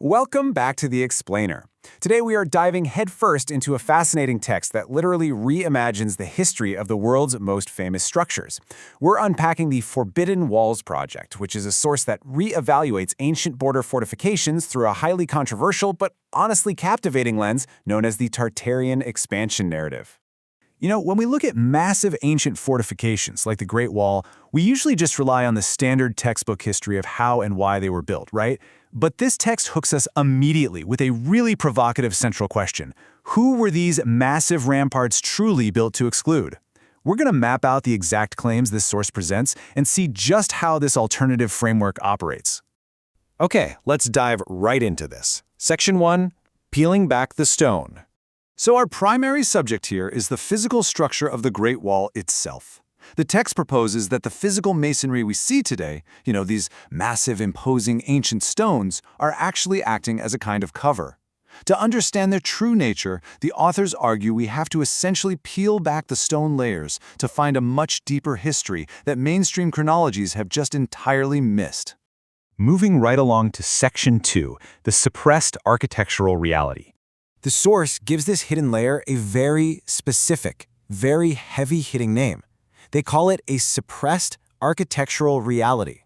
Welcome back to The Explainer. Today we are diving headfirst into a fascinating text that literally reimagines the history of the world's most famous structures. We're unpacking the Forbidden Walls project, which is a source that reevaluates ancient border fortifications through a highly controversial but honestly captivating lens known as the Tartarian expansion narrative. When we look at massive ancient fortifications like the Great Wall, we usually just rely on the standard textbook history of how and why they were built, right? But this text hooks us immediately with a really provocative central question. Who were these massive ramparts truly built to exclude? We're going to map out the exact claims this source presents and see just how this alternative framework operates. Okay, let's dive right into this. Section 1, Peeling Back the Stone. So our primary subject here is the physical structure of the Great Wall itself. The text proposes that the physical masonry we see today, these massive, imposing ancient stones, are actually acting as a kind of cover. To understand their true nature, the authors argue we have to essentially peel back the stone layers to find a much deeper history that mainstream chronologies have just entirely missed. Moving right along to Section 2, the suppressed architectural reality. The source gives this hidden layer a very specific, very heavy-hitting name. They call it a suppressed architectural reality.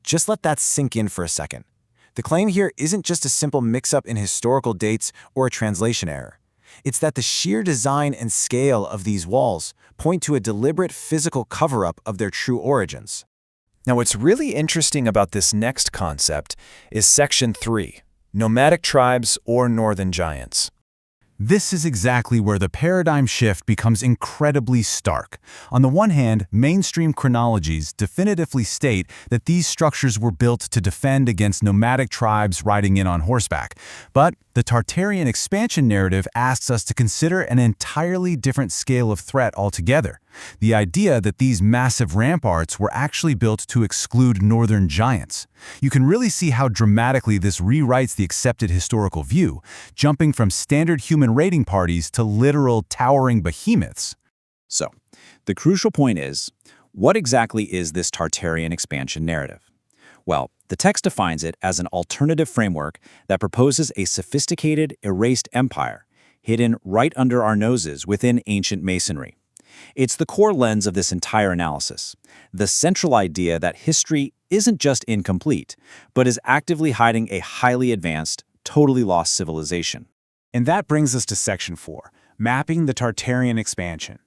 Just let that sink in for a second. The claim here isn't just a simple mix-up in historical dates or a translation error. It's that the sheer design and scale of these walls point to a deliberate physical cover-up of their true origins. Now, what's really interesting about this next concept is Section 3, Nomadic tribes or northern giants. This is exactly where the paradigm shift becomes incredibly stark. On the one hand, mainstream chronologies definitively state that these structures were built to defend against nomadic tribes riding in on horseback. But the Tartarian expansion narrative asks us to consider an entirely different scale of threat altogether. The idea that these massive ramparts were actually built to exclude northern giants. You can really see how dramatically this rewrites the accepted historical view, jumping from standard human raiding parties to literal towering behemoths. So, the crucial point is, what exactly is this Tartarian expansion narrative? Well, the text defines it as an alternative framework that proposes a sophisticated, erased empire, hidden right under our noses within ancient masonry. It's the core lens of this entire analysis, the central idea that history isn't just incomplete, but is actively hiding a highly advanced, totally lost civilization. And that brings us to Section 4, Mapping the Tartarian expansion.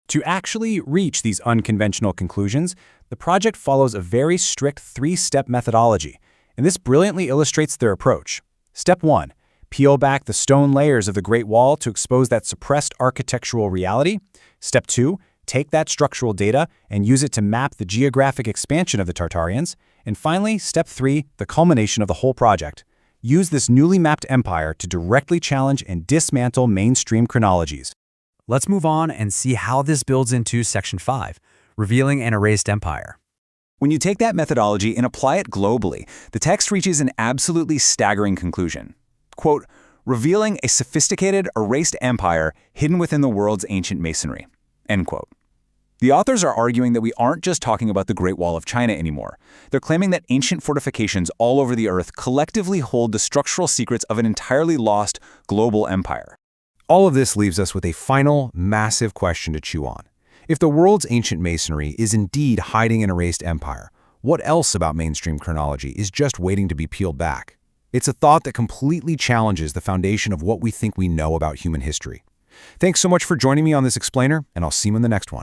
To actually reach these unconventional conclusions, the project follows a very strict three-step methodology, and this brilliantly illustrates their approach. Step 1. Peel back the stone layers of the Great Wall to expose that suppressed architectural reality. Step 2. Take that structural data and use it to map the geographic expansion of the Tartarians. And finally, Step 3, the culmination of the whole project. Use this newly mapped empire to directly challenge and dismantle mainstream chronologies. Let's move on and see how this builds into Section 5, Revealing an Erased Empire. When you take that methodology and apply it globally, the text reaches an absolutely staggering conclusion. Quote, revealing a sophisticated, erased empire hidden within the world's ancient masonry. End quote. The authors are arguing that we aren't just talking about the Great Wall of China anymore. They're claiming that ancient fortifications all over the earth collectively hold the structural secrets of an entirely lost global empire. All of this leaves us with a final, massive question to chew on. If the world's ancient masonry is indeed hiding an erased empire, what else about mainstream chronology is just waiting to be peeled back? It's a thought that completely challenges the foundation of what we think we know about human history. Thanks so much for joining me on this explainer, and I'll see you in the next one.